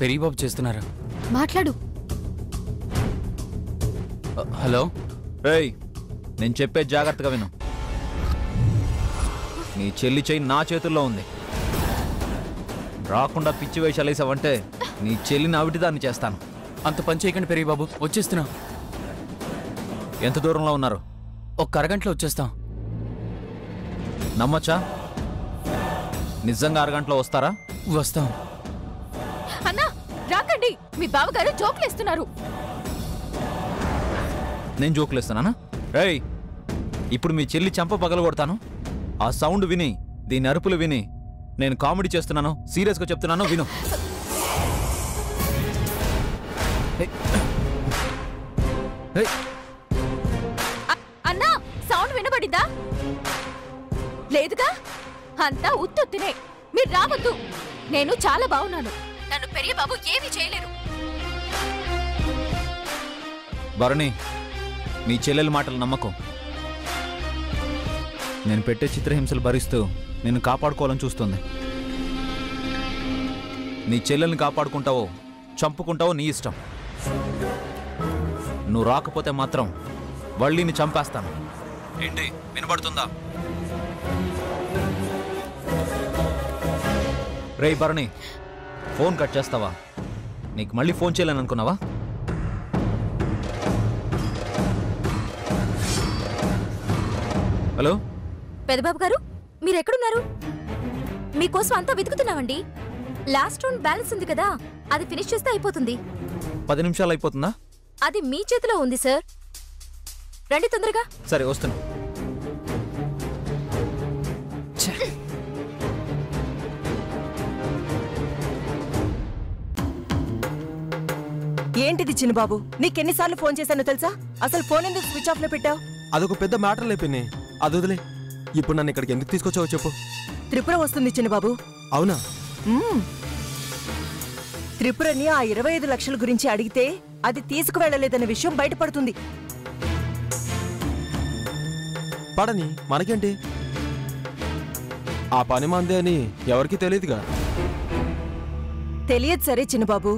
పెరిగిబాబు చేస్తున్నారా? మాట్లాడు. హలో. రేయ్, నేను చెప్పే జాగ్రత్తగా విను. నీ చెల్లి చెయ్యి నా చేతుల్లో ఉంది. రాకుండా పిచ్చి వేషాలు వేసావంటే నీ చెల్లిని అవిటిదాన్ని చేస్తాను. అంత పని చేయకండి పెరిగిబాబు, వచ్చేస్తున్నా. ఎంత దూరంలో ఉన్నారు? ఒక్క అరగంటలో వచ్చేస్తాం. నమ్మచ్చా? నిజంగా అరగంటలో వస్తారా? వస్తాం. అన్నా రాకండి, మీ బావగారు జోకులేస్తున్నారు. నేను జోకులేస్తున్నానా? రేయ్, ఇప్పుడు మీ చెల్లి చెంప పగలగొడతాను. ఆ సౌండ్ విని, దీని అరుపులు విని నేను కామెడీ చేస్తున్నాను, సీరియస్గా చెప్తున్నాను, విను. అన్నా సౌండ్ వినబడిందా? లేదుగా. అంతా ఉత్తొత్తినే. మీరు రావద్దు. నేను చాలా బాగున్నాను. నన్ను పెరియ బాబు ఏమీ చేయలేరు. భరణి, మీ చెల్లెల మాటలు నమ్మకం. నేను పెట్టే చిత్రహింసలు భరిస్తూ నిన్ను కాపాడుకోవాలని చూస్తుంది. నీ చెల్లెల్ని కాపాడుకుంటావో చంపుకుంటావో నీ ఇష్టం. నువ్వు రాకపోతే మాత్రం వళ్ళీని చంపేస్తాను. ఏంటి, వినపడుతుందా? రేయ్ భరణి, ఫోన్ కట్ చేస్తావా? నీకు మళ్ళీ ఫోన్ చేయాలని అనుకున్నావా? హలో పెదబాబు గారు, మీరెక్కడున్నారు? మీకోసం అంతా వెతుకుతున్నామండి. లాస్ట్ రౌండ్ బ్యాలెన్స్ ఉంది కదా, అది ఫినిష్ చేస్తే అయిపోతుంది. 10 నిమిషాలు అయిపోతుందా? అది మీ చేతిలో ఉంది సార్. రండి తొందరగా. సరే, వస్తున్నా. ఏంటిది చిన్నబాబు? నీకెన్నిసార్లు ఫోన్ చేశానో తెలుసా? అసలు ఫోన్ ఎందుకు స్విచ్ ఆఫ్ లో పెట్టావు? అదొక పెద్ద మ్యాటర్ లేపిన్ని. అది వదిలే. ఇప్పుడు నన్ను ఇక్కడికి ఎందుకు తీసుకొచ్చావో చెప్పు. త్రిపుర వస్తుంది చిన్నబాబు. అవునా? త్రిపురని ఆ 25 లక్షల గురించి అడిగితే అది తీసుకువెళ్ళలేదన్న విషయం బయటపడుతుంది. పడని, మనకేంటి? ఆ పని మందే అని ఎవరికీ తెలియదుగా. తెలియదు సరే చిన్నబాబు.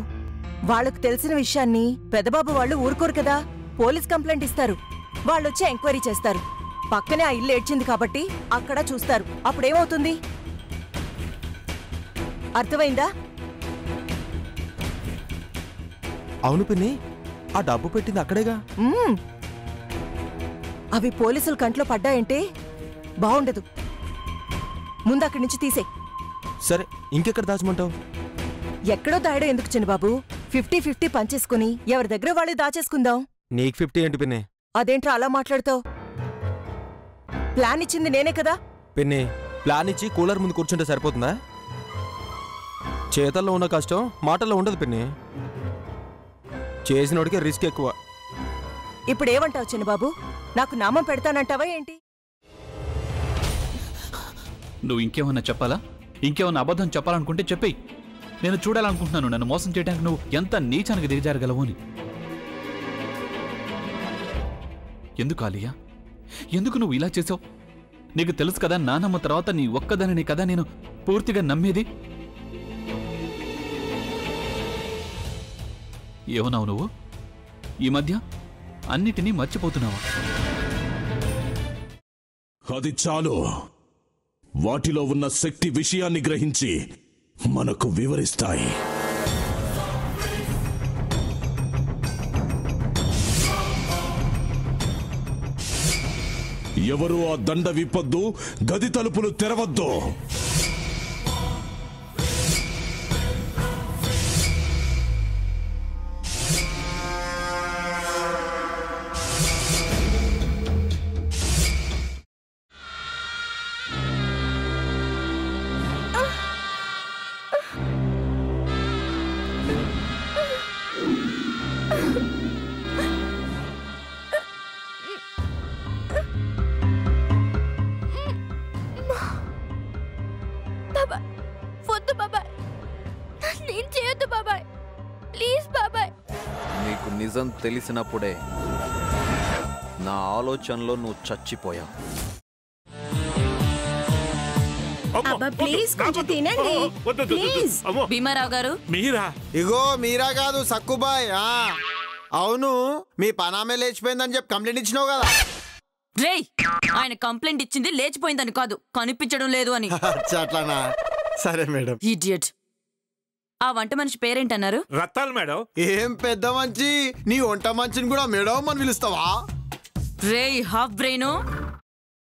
వాళ్లకు తెలిసిన విషయాన్ని పెద్దబాబు వాళ్ళు ఊరుకోరు కదా. పోలీస్ కంప్లైంట్ ఇస్తారు. వాళ్ళొచ్చి ఎంక్వైరీ చేస్తారు. పక్కనే ఆ ఇల్లు ఏడ్చింది కాబట్టి అక్కడ చూస్తారు. అప్పుడేమవుతుంది? అర్థమైందా? అవును పిన్ని, ఆ డబ్బు పెట్టింది అక్కడేగా. అవి పోలీసుల కంట్లో పడ్డాయంటే బాగుండదు. ముందు అక్కడి నుంచి తీసే. సరే, ఇంకెక్కడ దాచమంటావు? ఎక్కడో దాయడం ఎందుకు చిన్నబాబు? 50-50 పంచేసుకుని ఎవరి దగ్గర వాళ్ళు దాచేసుకుందాం. నీకు 50 ఏంటి పిన్ని? అదేంట్రా అలా మాట్లాడుతావు? ప్లాన్ ఇచ్చింది నేనే కదా. పిన్ని, ప్లాన్ ఇచ్చి కూలర్ ముందు కూర్చుంటే సరిపోతుందా? చేతల్లో ఉన్న కష్టం మాటల్లో ఉండదు పిన్ని. చేసినోడికే రిస్క్ ఎక్కువ. ఇప్పుడేమంటావు చిన్నబాబు? నాకు నామం పెడతానంటావా ఏంటి? నువ్వు ఇంకేమన్నా చెప్పాలా? ఇంకేమన్నా అబద్ధం చెప్పాలనుకుంటే చెప్పేయి. నేను చూడాలనుకుంటున్నాను నన్ను మోసం చేయడానికి నువ్వు ఎంత నీచానికి దిగజారగలవు అని. ఎందుకు ఆలియా, ఎందుకు నువ్వు ఇలా చేసావు? నీకు తెలుసు కదా నానమ్మ తర్వాత నీ ఒక్కదానిని కదా నేను పూర్తిగా నమ్మేది. ఏమన్నావు నువ్వు? ఈ మధ్య అన్నిటినీ మర్చిపోతున్నావా? అది చాలు. వాటిలో ఉన్న శక్తి విషయాన్ని గ్రహించి మనకు వివరిస్తాయి. ఎవరు ఆ దండ విప్పొద్దు, గది తలుపులు తెరవద్దు. నీకు నిజం తెలిసినప్పుడే నా ఆలోచనలో నువ్వు చచ్చిపోయావు. అబ్బా ప్లీజ్ కొంచెం తినండి ప్లీజ్. భీమారావు గారు మీరా? ఇగో మీరా కాదు సక్కుబాయ్. అవును, మీ పనామే లేచిపోయిందని చెప్పి కంప్లైంట్ ఇచ్చినావు కదా. రేయ్, ఆయన కంప్లైంట్ ఇచ్చింది లేచిపోయిందని కాదు, కనిపించడం లేదు అని. అట్లానా? సరే మేడం. ఇడియట్. ఆ వంట మనిషి పేరేంటన్నారు? రత్తాలు మేడం. ఏం పెద్ద మంచి, నీ వంట మంచిని కూడా మేడం అని పిలుస్తావా? రేయ్ హాఫ్ బ్రెయిన్,